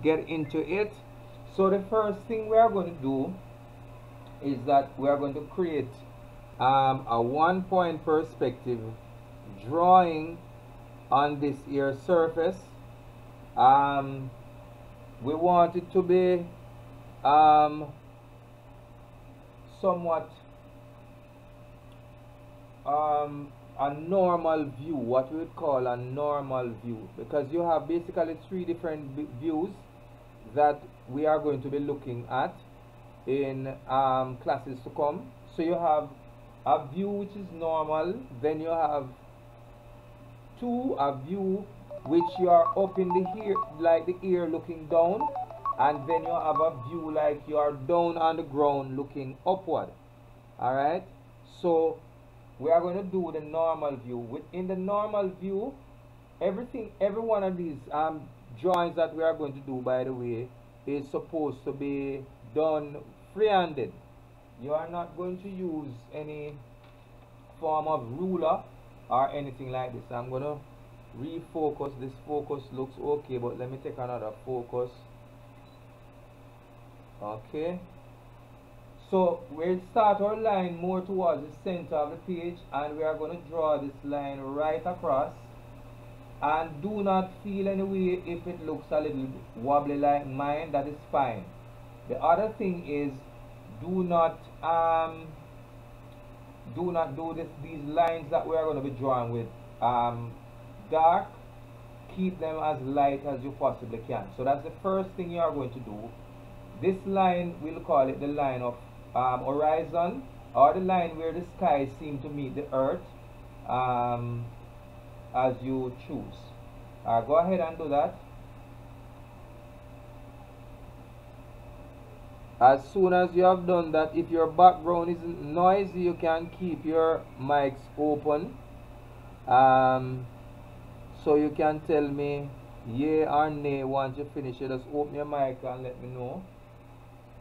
get into it. So the first thing we are going to do is that we are going to create a 1-point perspective drawing on this here surface. We want it to be somewhat a normal view, what we would call a normal view, because you have basically 3 different views that we are going to be looking at in classes to come. So you have a view which is normal, then you have a view which you are up in the ear, like the ear looking down, and then you have a view like you are down on the ground looking upward. Alright, so we are going to do the normal view. Within the normal view, every one of these drawings that we are going to do, by the way, is supposed to be done free-handed. You are not going to use any form of ruler or anything like this. I'm going to refocus. This focus looks okay, but let me take another focus. Okay, so we'll start our line more towards the center of the page, and we are going to draw this line right across. And do not feel any way if it looks a little wobbly like mine, that is fine. The other thing is, do not do these lines that we are going to be drawing with dark. Keep them as light as you possibly can. So that's the first thing you are going to do. This line, we'll call it the line of horizon, or the line where the sky seems to meet the earth, as you choose. Go ahead and do that. As soon as you have done that, if your background is noisy, you can keep your mics open. So you can tell me yay or nay once you finish. You just open your mic and let me know.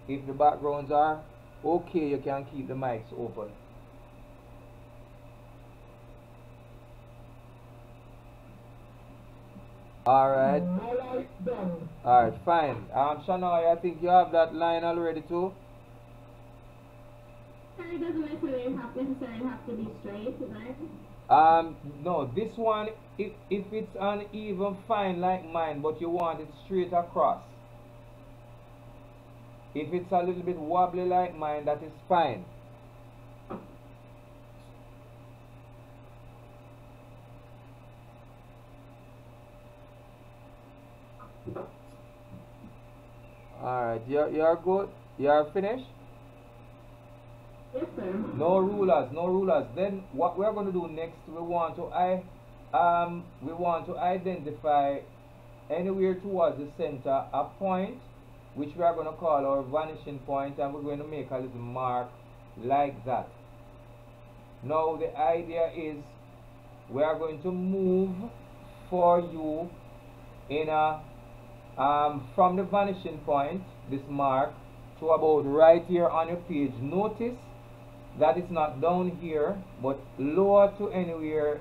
If the backgrounds are okay, you can keep the mics open. Alright. Alright, fine. Shania, I think you have that line already too. It doesn't necessarily have to be straight, right? No, this one, if it's uneven, fine like mine, but you want it straight across. If it's a little bit wobbly like mine, that is fine. Alright, you're good? You're finished? Yes, sir. No rulers. Then what we're going to do next, we want to identify anywhere towards the center a point which we are going to call our vanishing point, and we're going to make a little mark like that. Now the idea is we are going to move for you in a from the vanishing point, this mark, to about right here on your page. Notice that it's not down here, but lower to anywhere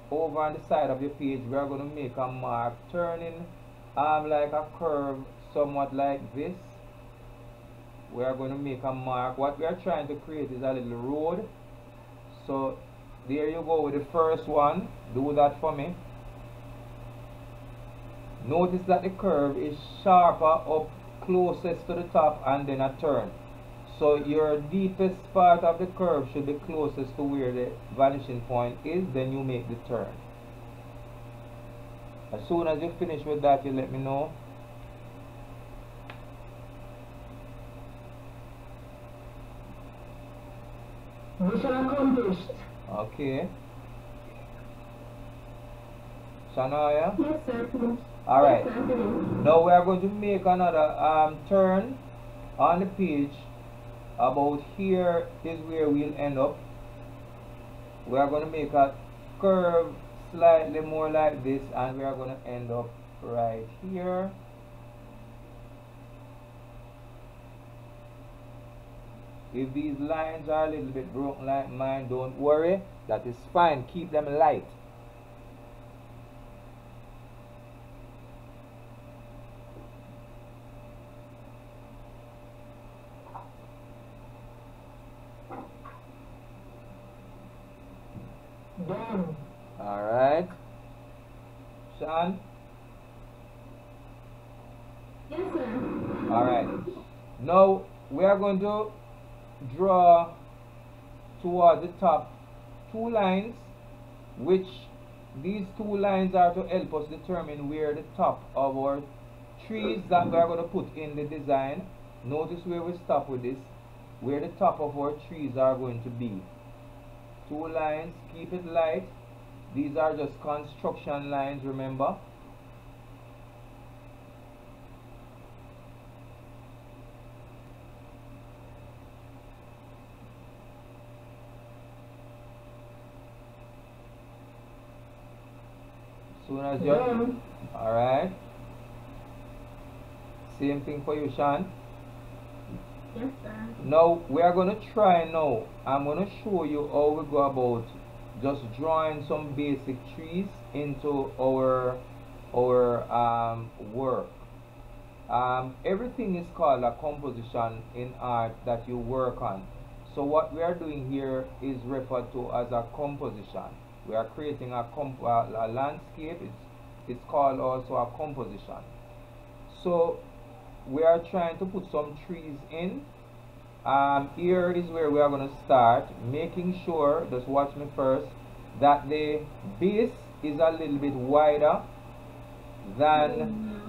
over on the side of your page. We are going to make a mark turning like a curve, somewhat like this. We are going to make a mark. What we are trying to create is a little road. So there you go with the first one. Do that for me. Notice that the curve is sharper up closest to the top and then a turn. So your deepest part of the curve should be closest to where the vanishing point is, then you make the turn. As soon as you finish with that, you let me know. Mission accomplished. Okay. Shania? Yes, sir. Alright. Yes, sir. Now we are going to make another turn on the page. About here is where we'll end up. We are going to make a curve slightly more like this, and we are going to end up right here. If these lines are a little bit broken like mine, don't worry, that is fine. Keep them light. done. Alright. Sean? Yes, sir. Alright. Now we are going to draw toward the top two lines, which these two lines are to help us determine where the top of our trees that we are going to put in the design. Notice where we stop with this, where the top of our trees are going to be. Two lines, keep it light. These are just construction lines, remember. Soon as you're alright. Same thing for you, Sean. Yes, sir. Now we are going to try now. I'm going to show you how we go about just drawing some basic trees into our work. Everything is called a composition in art that you work on. So what we are doing here is referred to as a composition. We are creating a landscape. It's called also a composition. So we are trying to put some trees in. Here is where we are going to start, making sure, just watch me first, that the base is a little bit wider than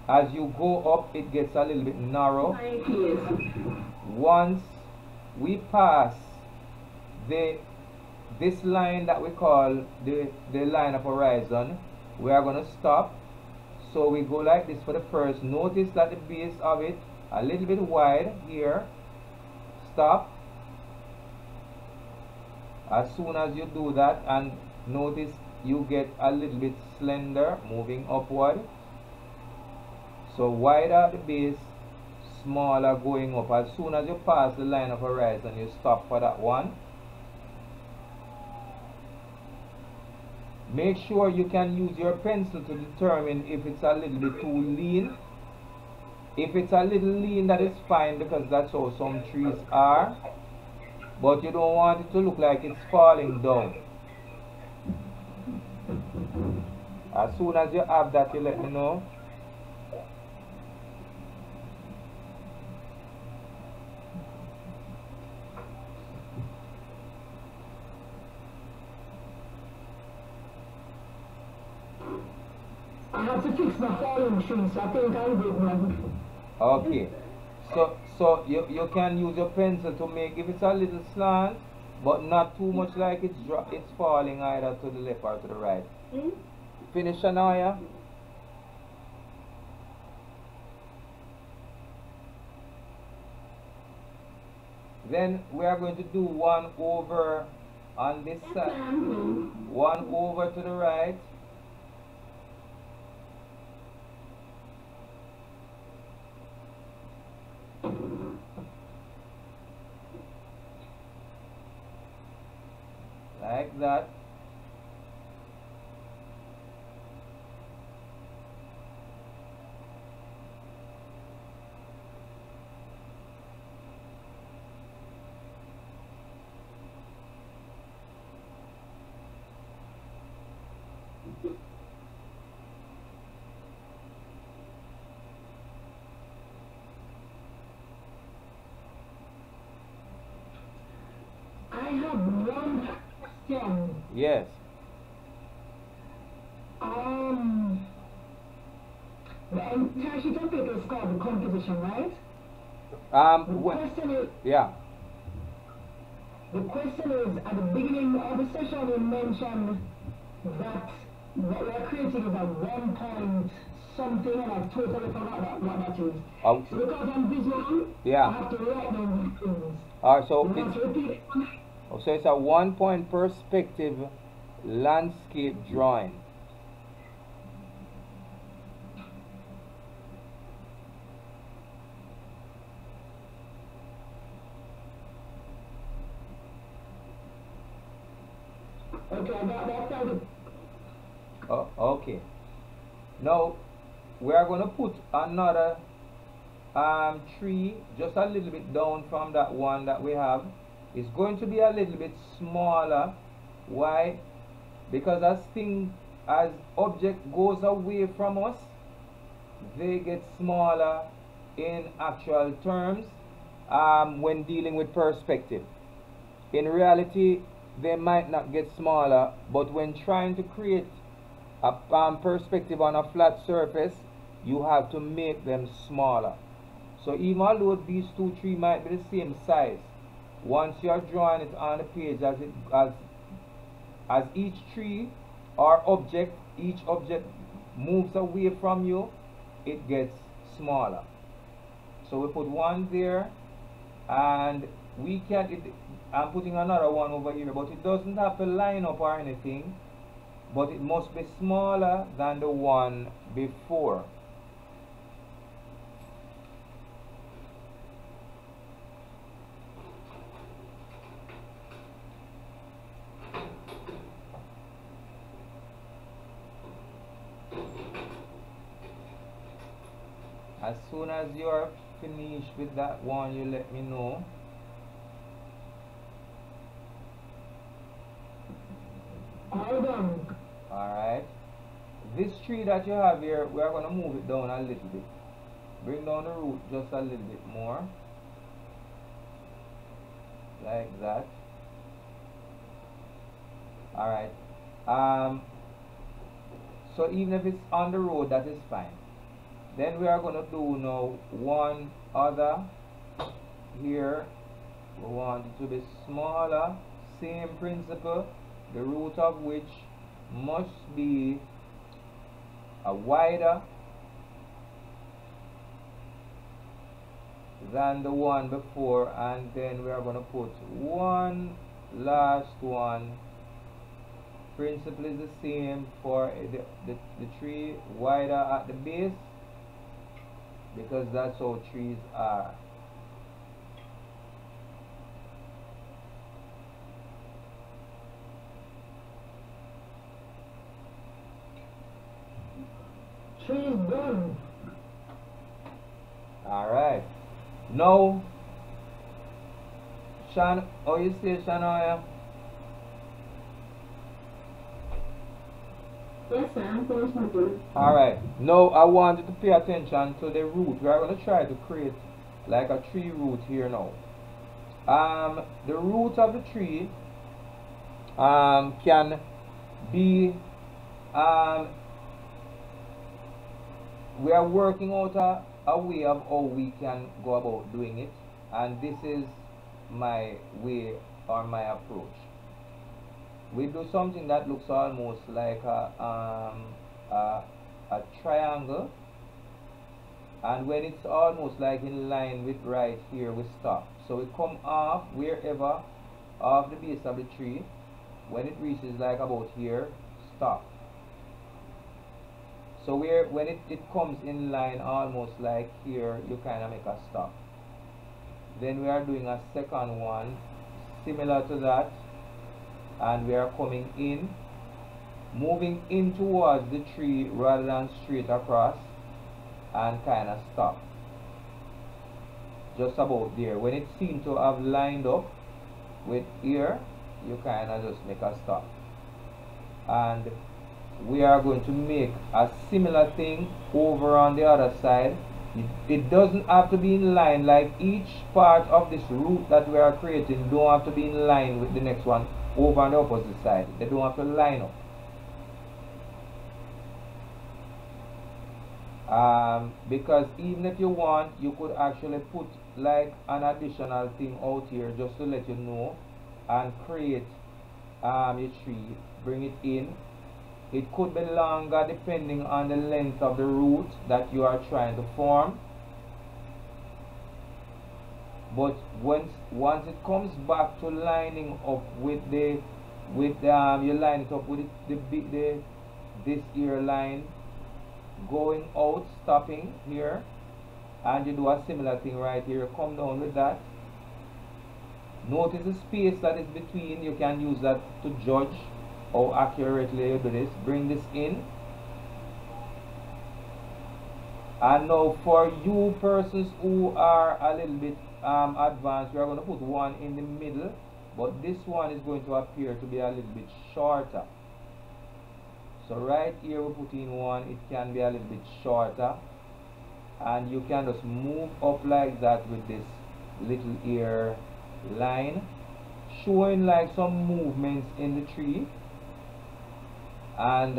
as you go up it gets a little bit narrow. Once we pass this line that we call the line of horizon, we are going to stop. So we go like this for the first. Notice that the base of it a little bit wide here. Stop. As soon as you do that, and notice you get a little bit slender moving upward. So wider at the base, smaller going up. As soon as you pass the line of horizon, you stop for that one. Make sure you can use your pencil to determine if it's a little bit too lean. If it's a little lean, that is fine, because that's how some trees are. But you don't want it to look like it's falling down. As soon as you have that, you let me know. I have to fix my falling tree, so I think I'll do one. Okay. So you can use your pencil to make, if it's a little slant, but not too much like it's falling either to the left or to the right. Finish, Shania? Then we are going to do one over on this side, one over to the right. Like that. I have one question. Yes. The entire sheet of paper is called the composition, right? The question is, yeah. The question is, at the beginning of the session you mentioned that what we are creating is a 1 point something, and I've totally forgot what that is. So because I'm visual, yeah. I have to write down things. So it's a 1 point perspective landscape drawing. Okay, I got that. Oh, okay. Now we are going to put another tree just a little bit down from that one that we have. It's going to be a little bit smaller Why? Because as object goes away from us, they get smaller in actual terms when dealing with perspective. In reality, they might not get smaller, but when trying to create a perspective on a flat surface, you have to make them smaller. So even although these two trees might be the same size, once you are drawing it on the page, as each tree or object, each object moves away from you, it gets smaller. So we put one there, and we can I'm putting another one over here, but it doesn't have to line up or anything, but it must be smaller than the one before. As soon as you're finished with that one, you let me know. All done. Alright. This tree that you have here, we are going to move it down a little bit. Bring down the root just a little bit more. Like that. Alright. So even if it's on the road, that is fine. Then we are going to do now one other here. We want it to be smaller. Same principle. The root of which must be wider than the one before, and then we are going to put one last one. Principle is the same for the tree, wider at the base, because that's how trees are. Trees done. Alright. Now, Shan, how you say, Shania? Yes, sir, I'm finished my food. Alright. Now, I want you to pay attention to the root. We are going to try to create like a tree root here now. The root of the tree can be we are working out a way of how we can go about doing it, and this is my way or my approach. We do something that looks almost like a triangle, and when it's almost like in line with right here, we stop. So we come off wherever off the base of the tree. When it reaches like about here, stop. So when it comes in line almost like here, you kind of make a stop. Then we are doing a second one similar to that, and we are coming in, moving in towards the tree rather than straight across, and kind of stop just about there. When it seems to have lined up with here, you kind of just make a stop. And we are going to make a similar thing over on the other side. It doesn't have to be in line, like each part of this root that we are creating don't have to be in line with the next one over on the opposite side. They don't have to line up. Because even if you want, you could actually put like an additional thing out here just to let you know, and create your tree, bring it in. It could be longer depending on the length of the root that you are trying to form. But once it comes back to lining up with you line it up with this ear line, going out, stopping here, and you do a similar thing right here. Come down with that. Notice the space that is between. You can use that to judge how accurately you do this. Bring this in. And now for you persons who are a little bit advanced, we are going to put one in the middle but this one is going to appear to be a little bit shorter. So right here we put in one, it can be a little bit shorter, and you can just move up like that with this little ear line, showing like some movements in the tree. And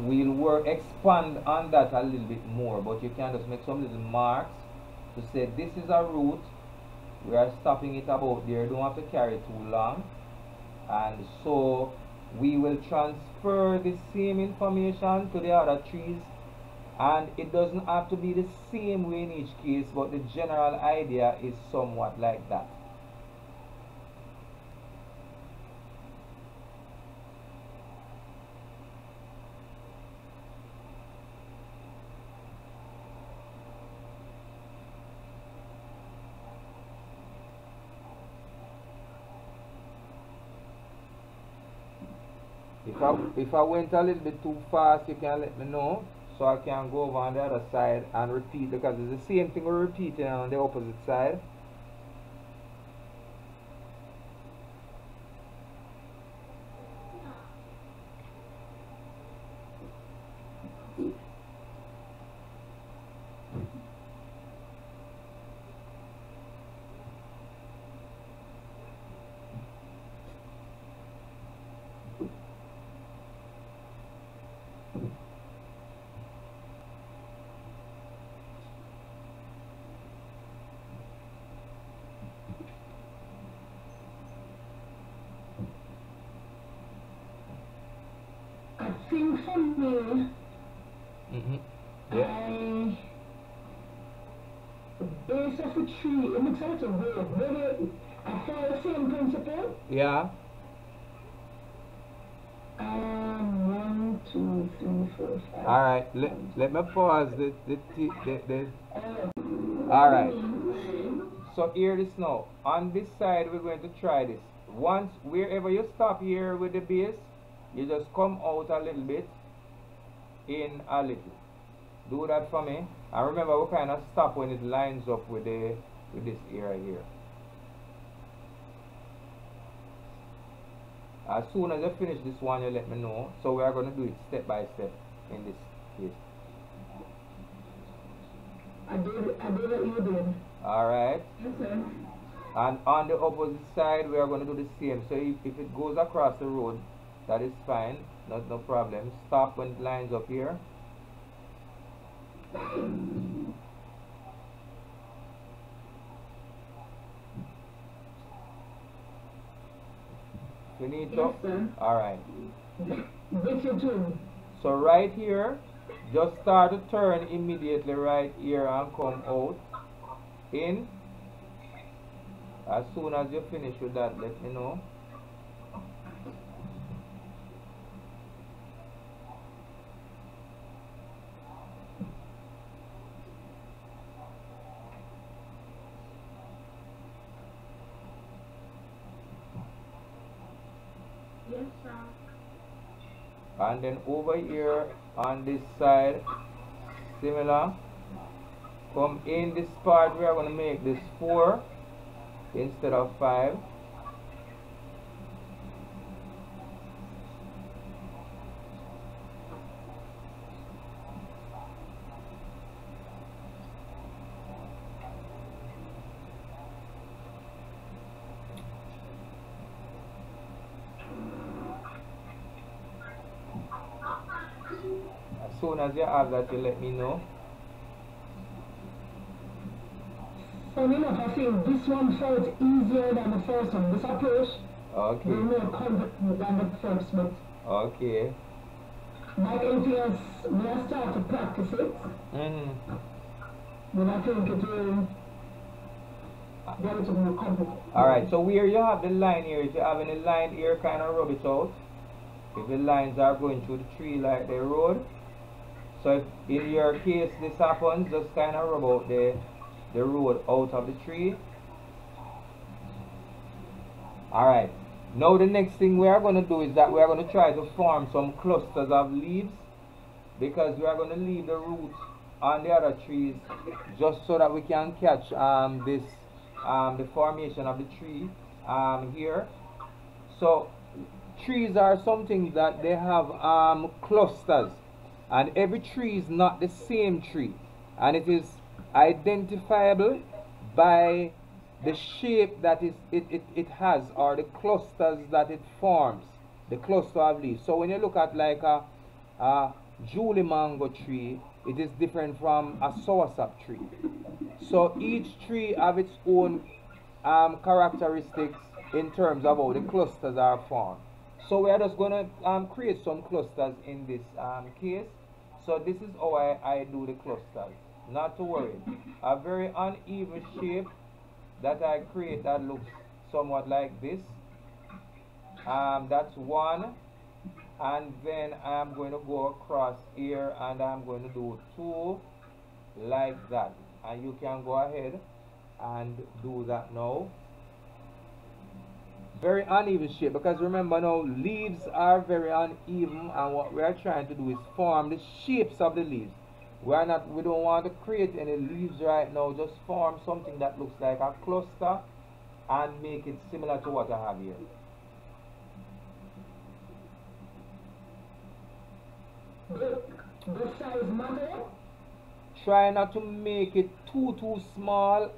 we'll expand on that a little bit more, but you can just make some little marks to say this is a root. We are stopping it about there, don't have to carry too long. And so we will transfer the same information to the other trees, and it doesn't have to be the same way in each case, but the general idea is somewhat like that. If I went a little bit too fast, you can let me know, so I can go over on the other side and repeat, because it's the same thing we're repeating on the opposite side. I think for me, Yeah. The base of the tree, it looks like a road. Maybe I follow the same principle. Yeah. 1, 2, 3, 4, 5. Alright, let me pause Alright. So here this now. On this side we're going to try this. Once, wherever you stop here with the base, you just come out a little bit, in a little. Do that for me. And remember, we kind of stop when it lines up with this area here. As soon as you finish this one, you let me know. So we are going to do it step by step in this case. I did what you did. Alright. Yes, sir. And on the opposite side, we are going to do the same. So if it goes across the road, that is fine. No problem. Stop when it lines up here. Finito? Yes, sir. Alright. Get your tune. So right here, just start to turn immediately right here and come out. In. As soon as you finish with that, let me know. Yes, sir. And then over here on this side, similar. Come in this part, we are going to make this 4 instead of 5. As soon as you have that, you let me know. Funny enough, I think this one felt easier than the first one. This approach Okay. was more comfortable than the first, but Okay. like anything else, when I start to practice it, then I think it will get a little more comfortable. Alright, so where you have the line here, if you have any line here, kind of rub it out. If the lines are going through the tree like the road. So if in your case this happens, just kind of rub out the road out of the tree. Alright, now the next thing we are going to do is that we are going to try to form some clusters of leaves, because we are going to leave the roots on the other trees just so that we can catch the formation of the tree here. So trees are something that they have clusters, and every tree is not the same tree, and it is identifiable by the shape that it has, or the clusters that it forms, the cluster of leaves. So when you look at like a Julie mango tree, it is different from a soursop tree. So each tree have its own characteristics in terms of how the clusters are formed. So we are just going to create some clusters in this case. So this is how I do the clusters. Not to worry. A very uneven shape that I create that looks somewhat like this. That's one. And then I'm going to go across here and I'm going to do two like that. And you can go ahead and do that now. Very uneven shape, because remember now, leaves are very uneven, and what we are trying to do is form the shapes of the leaves. We don't want to create any leaves right now, just form something that looks like a cluster and make it similar to what I have here. The size matter? Try not to make it too small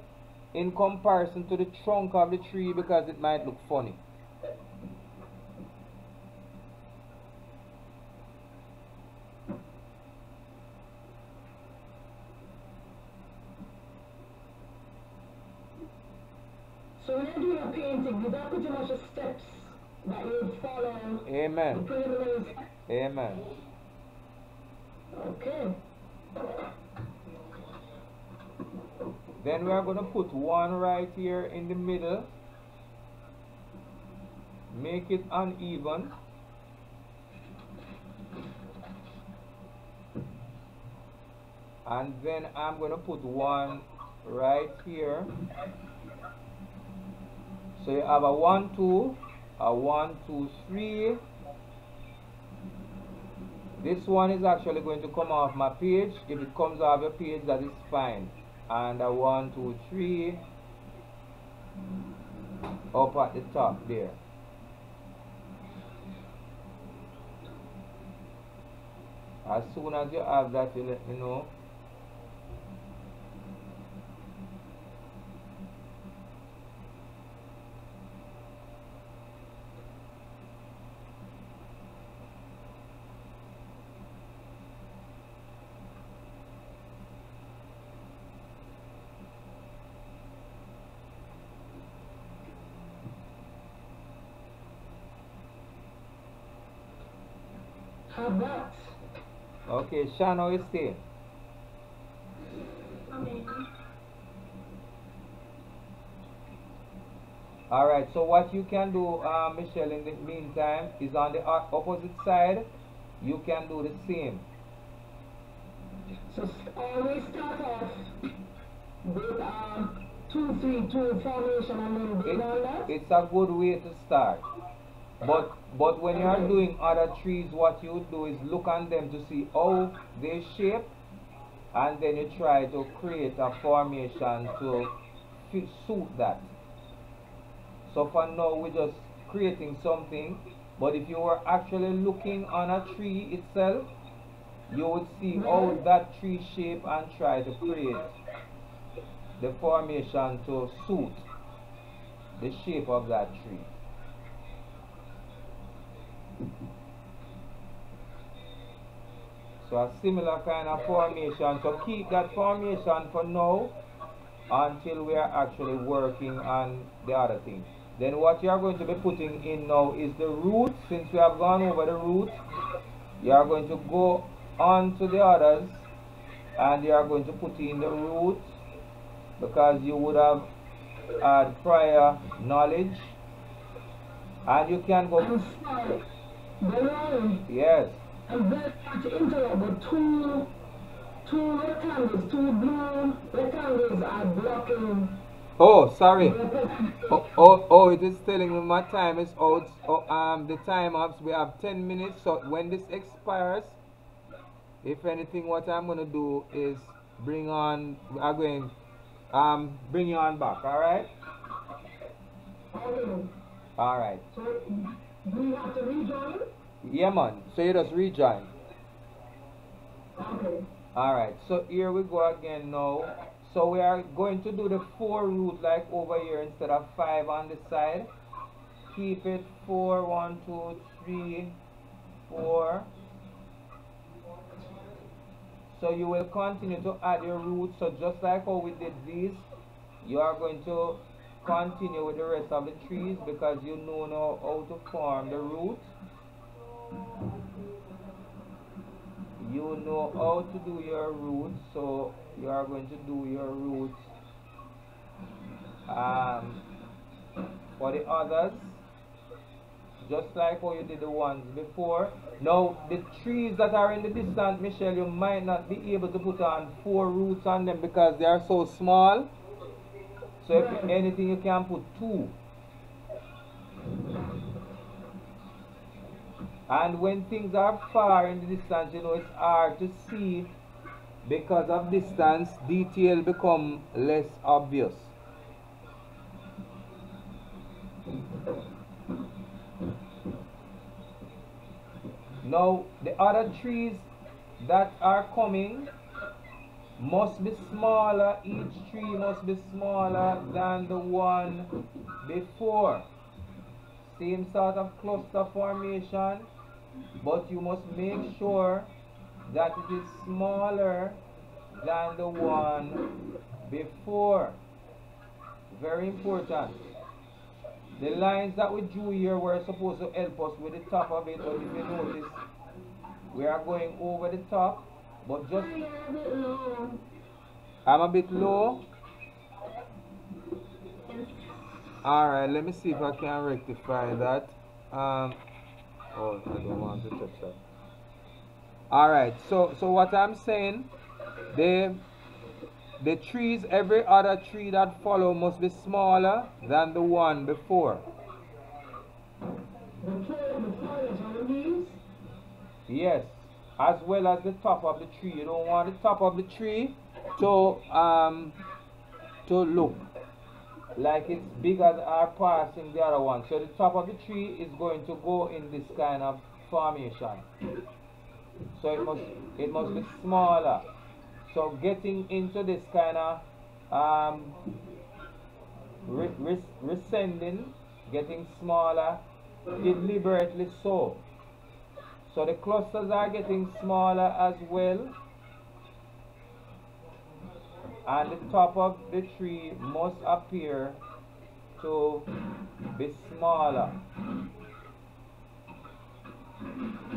in comparison to the trunk of the tree, because it might look funny. So when you're doing a painting, these are pretty much the steps that you follow. Amen. The preliminaries. Amen. Okay. Then we are going to put one right here in the middle. Make it uneven. And then I'm going to put one right here. So you have a 1, 2, a 1, 2, 3. This one is actually going to come off my page. If it comes off your page, that is fine. And a 1, 2, 3 up at the top there. As soon as you have that, you let me know. Have that. Okay, Shano, you stay. Okay. Alright, so what you can do, Michelle, in the meantime, is on the opposite side, you can do the same. So always start off with 2, 3, 2 formation and then build on that. It's a good way to start. But when you are doing other trees, what you do is look on them to see how they shape, and then you try to create a formation to suit that. So for now, we're just creating something, but if you were actually looking on a tree itself, you would see how that tree shape and try to create the formation to suit the shape of that tree. So a similar kind of formation. So keep that formation for now until we are actually working on the other thing. Then what you are going to be putting in now is the root. Since we have gone over the root, you are going to go on to the others and you are going to put in the root, because you would have had prior knowledge. And you can go. I'm sorry. Yes. I'm very sorry to interrupt, but two rectangles, two blue rectangles are blocking. Oh, sorry. Oh, it is telling me my time is out. Oh, the time ups, we have 10 minutes. So when this expires, if anything, what I'm going to do is bring you on back, alright? Okay. Alright. So do you have to rejoin? Yeah, man. So you just rejoin. Okay. Alright. So here we go again now. So we are going to do the 4 root like over here instead of 5 on this side. Keep it 4, 1, 2, 3, 4. So you will continue to add your roots. So just like how we did these, you are going to continue with the rest of the trees because you know now how to form the root. You know how to do your roots, so you are going to do your roots for the others, just like how you did the ones before. Now, the trees that are in the distance, Michelle, you might not be able to put on 4 roots on them because they are so small. So if anything, you can put 2. And when things are far in the distance, you know, it's hard to see because of distance, detail become less obvious. Now, the other trees that are coming must be smaller. Each tree must be smaller than the one before. Same sort of cluster formation, but you must make sure that it is smaller than the one before. Very important. The lines that we drew here were supposed to help us with the top of it, but if you notice, we are going over the top, but just... I'm a bit low. Alright, let me see if I can rectify that. Oh, I don't want to touch that. Alright, so what I'm saying, the trees, every other tree that follow must be smaller than the one before. Yes, as well as the top of the tree. You don't want the top of the tree to look like it's bigger or passing the other one. So the top of the tree is going to go in this kind of formation. So it must be smaller. So getting into this kind of rescending, getting smaller, deliberately so. So the clusters are getting smaller as well. And the top of the tree must appear to be smaller.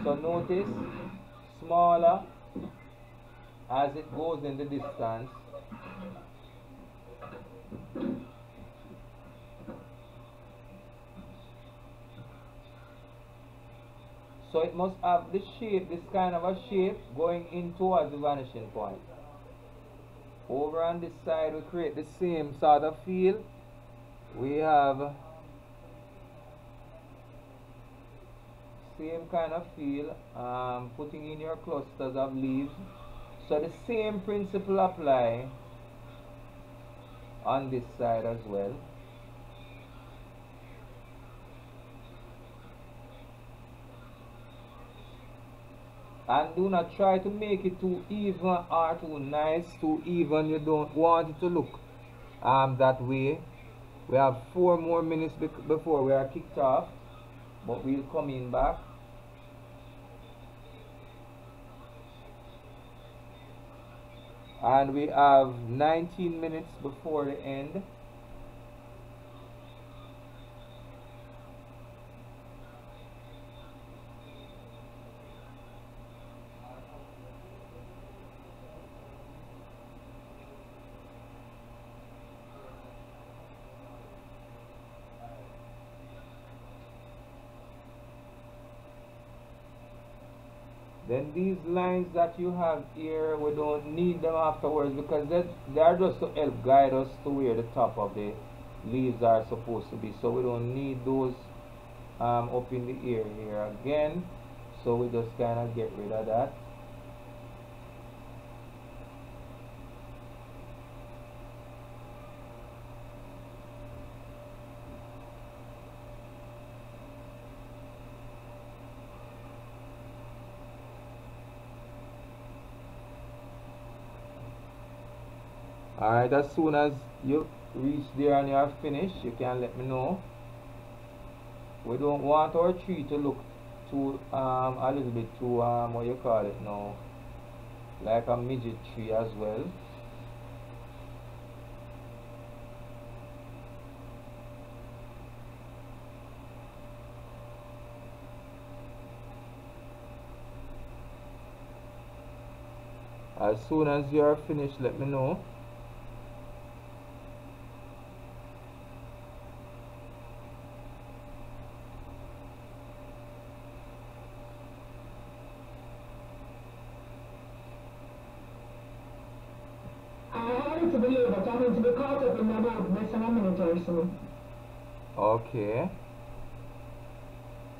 So notice, smaller as it goes in the distance. So it must have the shape, this kind of a shape going in towards the vanishing point. Over on this side we create the same sort of feel. We have same kind of feel, putting in your clusters of leaves. So the same principle apply on this side as well. And do not try to make it too even or too nice, too even. You don't want it to look that way. We have 4 more minutes before we are kicked off, but we'll come in back. And we have 19 minutes before the end. Then these lines that you have here, we don't need them afterwards because they are just to help guide us to where the top of the leaves are supposed to be. So we don't need those up in the air here again. So we just kind of get rid of that. Alright, as soon as you reach there and you are finished, you can let me know. We don't want our tree to look too a little bit too what you call it now, like a midget tree as well. As soon as you are finished, let me know. I wanted to believe that I'm going to be caught up in about less than a minute or so. Okay.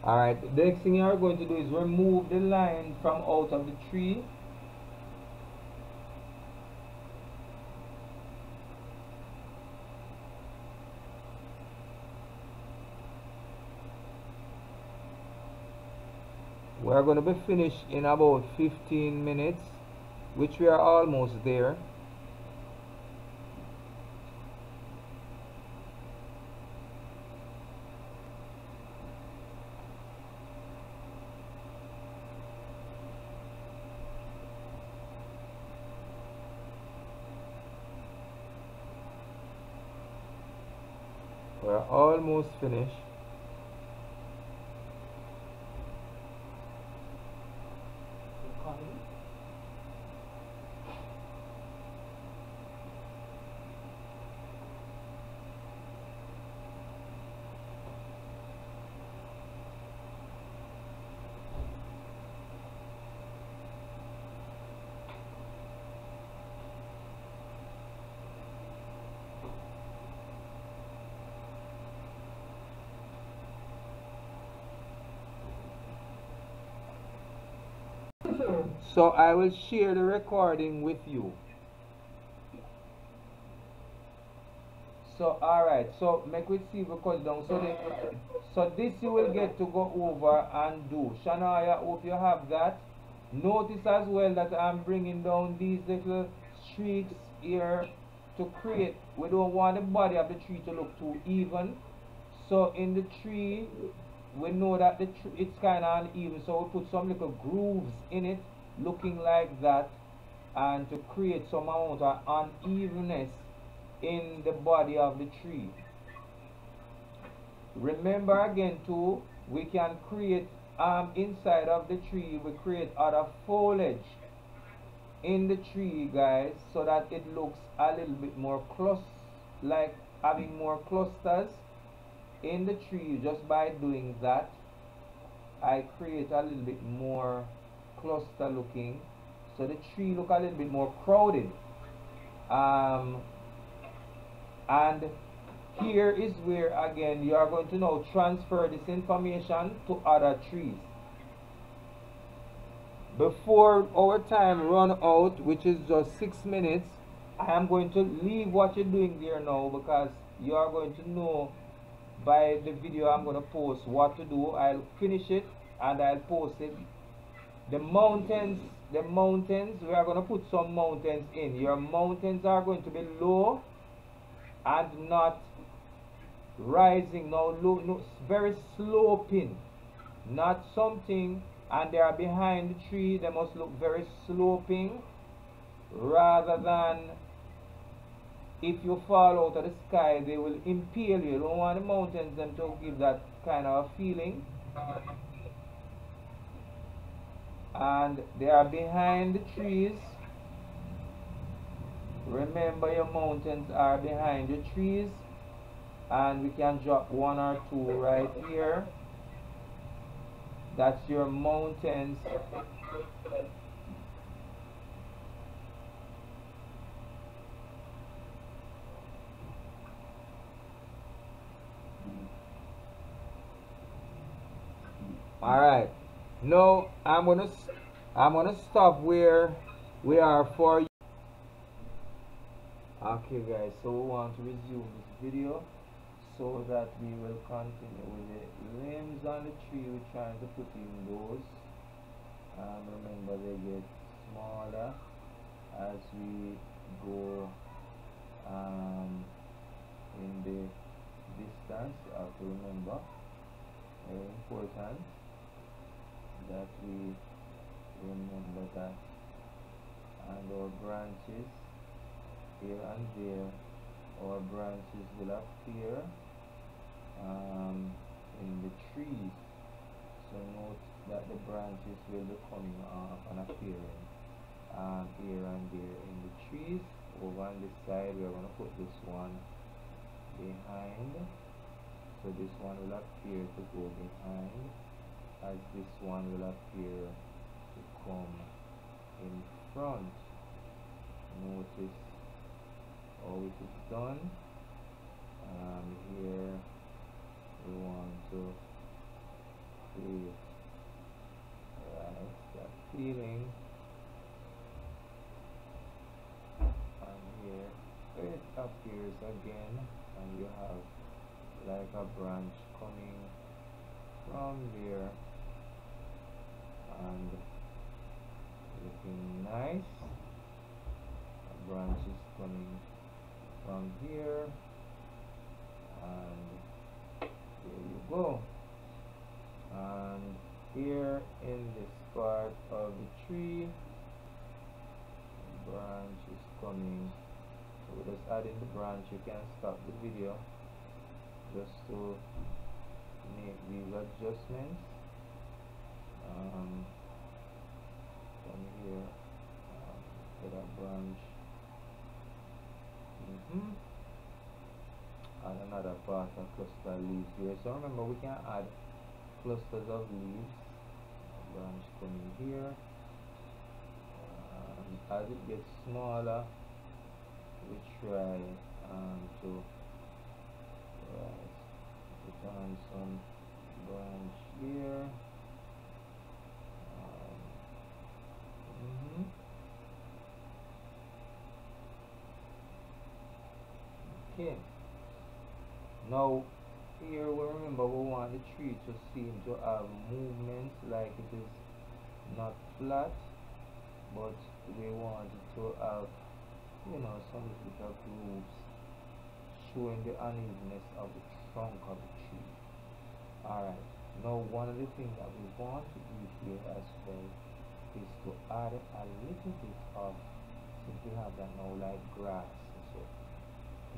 Alright, the next thing you are going to do is remove the line from out of the tree. We are going to be finished in about 15 minutes, which we are almost there. We're almost finished. So I will share the recording with you. So alright, so make we see if we cut down. So this you will get to go over and do. Shania, I hope you have that. Notice as well that I'm bringing down these little streaks here to create. We don't want the body of the tree to look too even. So in the tree, we know that it's kind of uneven. So we put some little grooves in it, looking like that, and to create some amount of unevenness in the body of the tree. Remember again too, we can create inside of the tree, we create other foliage in the tree, guys, so that it looks a little bit more like having more clusters in the tree. Just by doing that, I create a little bit more cluster looking, so the tree look a little bit more crowded. And here is where again you are going to now transfer this information to other trees. Before our time run out, which is just 6 minutes, I am going to leave what you're doing there now, because you are going to know by the video I'm going to post what to do. I'll finish it and I'll post it. The mountains, we are going to put some mountains in. Your mountains are going to be low and not rising, no, very sloping, not something, and they are behind the tree, they must look very sloping, rather than if you fall out of the sky they will impale you. You don't want the mountains them to give that kind of feeling. And they are behind the trees. Remember, your mountains are behind the trees, and we can drop 1 or 2 right here. That's your mountains. Alright, now I'm gonna stop where we are for you. Okay guys, so we want to resume this video so that we will continue with the limbs on the tree. We're trying to put in those. Remember, they get smaller as we go to remember, very important that we remember that. And our branches here and there, our branches will appear in the trees. So note that the branches will be coming off and appearing here and there in the trees. Over on this side, we are going to put this one behind, so this one will appear to go behind, as this one will appear to come in front. Notice how it is done. Here we want to create that feeling, and here it appears again, and you have like a branch coming from there and looking nice. A branch is coming from here, and there you go. And here in this part of the tree, the branch is coming. So we're just adding the branch. You can stop the video just to make these adjustments. From here, get a branch. And another part of cluster leaves here. So remember, we can add clusters of leaves. A branch coming here. As it gets smaller, we try to put on some branch here. Okay. Now here we remember we want the tree to seem to have movements, like it is not flat, but we want it to have, you know, some little grooves showing the unevenness of the trunk of the tree. Alright, now one of the things that we want to do here as well is to add a little bit of, since we have that now, like grass and so.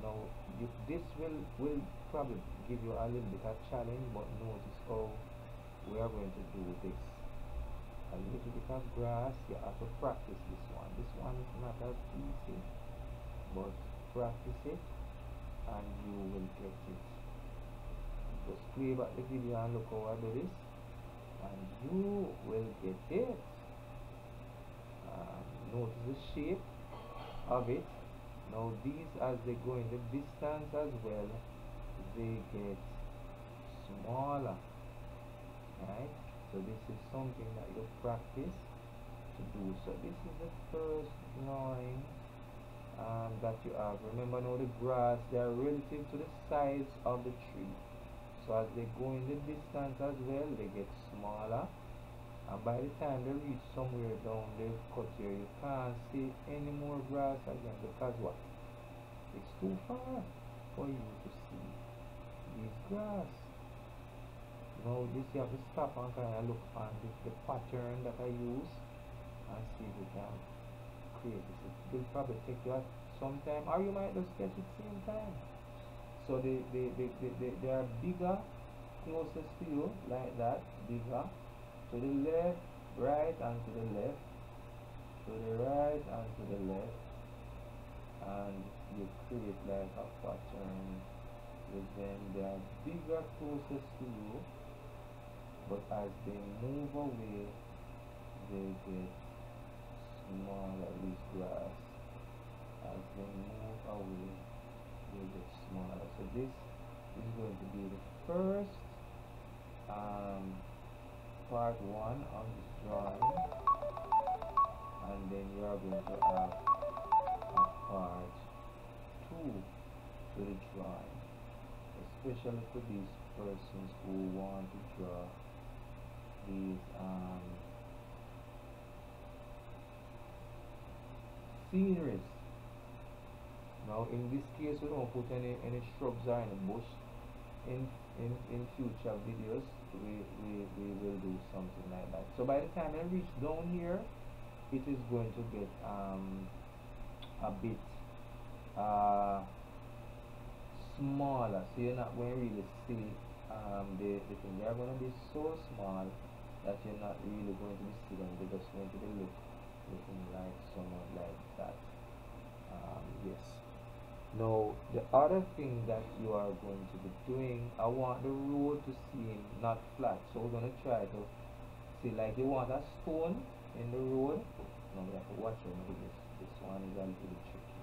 Now this will probably give you a little bit of challenge, but notice how we are going to do this. A little bit of grass. You have to practice this one. This one is not as easy, but practice it and you will get it. Just play back the video and look how I do this, and you will get it. Notice the shape of it. Now these, as they go in the distance as well, they get smaller, right? So this is something that you practice to do. So this is the first drawing that you have. Remember now, the grass, they are relative to the size of the tree. So as they go in the distance as well, they get smaller, and by the time they reach somewhere down the cut here, you can't see any more grass again, because what? It's too far for you to see these grass. Now this, you have to stop and kind of look on the pattern that I use and see if you can create this. It will probably take you some time, or you might just sketch at the same time. So they are bigger closest to you, like that, bigger to the left, right, and to the left, to the right and to the left, and you create like a pattern with them. They are bigger closest to you, but as they move away, they get smaller. This grass, as they move away, they get smaller. So this is going to be the first part 1 of this drawing, and then you are going to have a part 2 to the drawing, especially for these persons who want to draw these sceneries. Now in this case, we don't put any shrubs or any bush, in future videos we will do something like that. So by the time I reach down here, it is going to get a bit smaller, so you're not going to really see the thing. They are going to be so small that you're not really going to be seeing them. They're just going to be looking like somewhat like that. Yes. Now the other thing that you are going to be doing, I want the road to seem not flat, so we're going to try to see, like you want a stone in the road. Now we have to watch out with this one is a little bit tricky.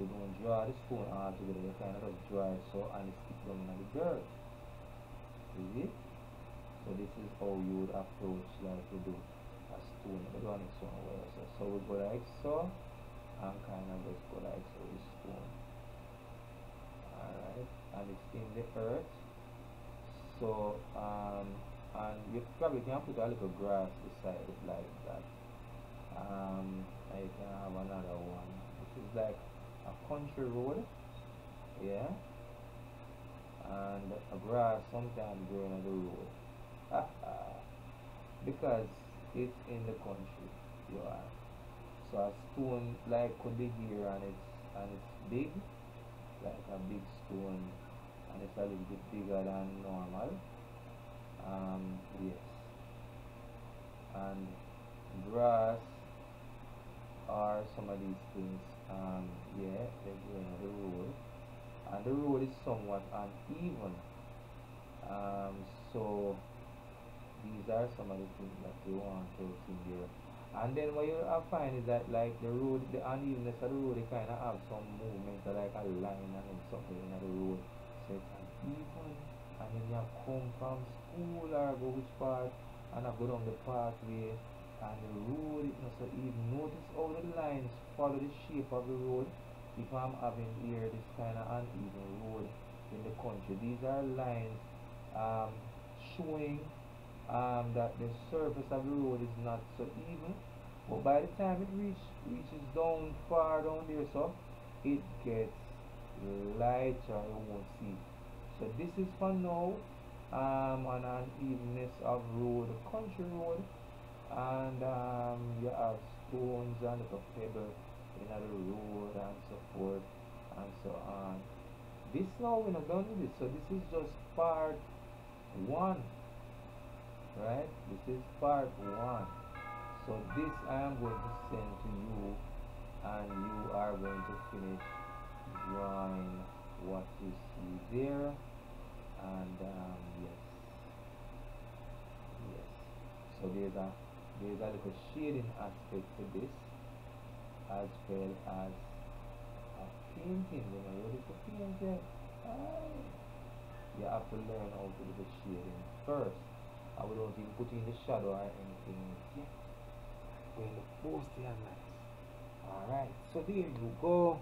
You don't draw the stone all together, you kind of just draw it so and it stick down in the dirt. See? So this is how you would approach, like you do a stone. We do next one where so we go like so and kind of just go like so with stone. Alright, and it's in the earth. So and you probably can put a little grass beside it like that. And you can have another one. This is like a country road, yeah, and a grass sometimes growing on the road because it's in the country you are. So a stone like could be here and it's big, like a big stone, and it's a little bit bigger than normal. Yes, and grass are some of these things. Yeah, they're going on the road, and the road is somewhat uneven. So these are some of the things that you want to see here. And then what you find is that like the road, the unevenness of the road, it kind of have some movement, like a line and then something in the road. So it's uneven, and then you come from school or go which part, and I go down the pathway. And the road is not so even. Notice how the lines follow the shape of the road. If I'm having here this kind of uneven road in the country, these are lines showing that the surface of the road is not so even. But by the time it reaches down far down there, so it gets lighter. You won't see. So this is for now an unevenness of road, country road. And you have stones and little pebble in the road and so forth and so on. This now we're not done with this, so this is just part 1, right? This is part 1. So this I am going to send to you, and you are going to finish drawing what you see there. And yes, so there's a little shading aspect to this, as well as a painting. You know, ready to paint it. You have to learn how to do the shading first. I without even putting in the shadow or anything yet. Going to post it nice. Alright, so there you go.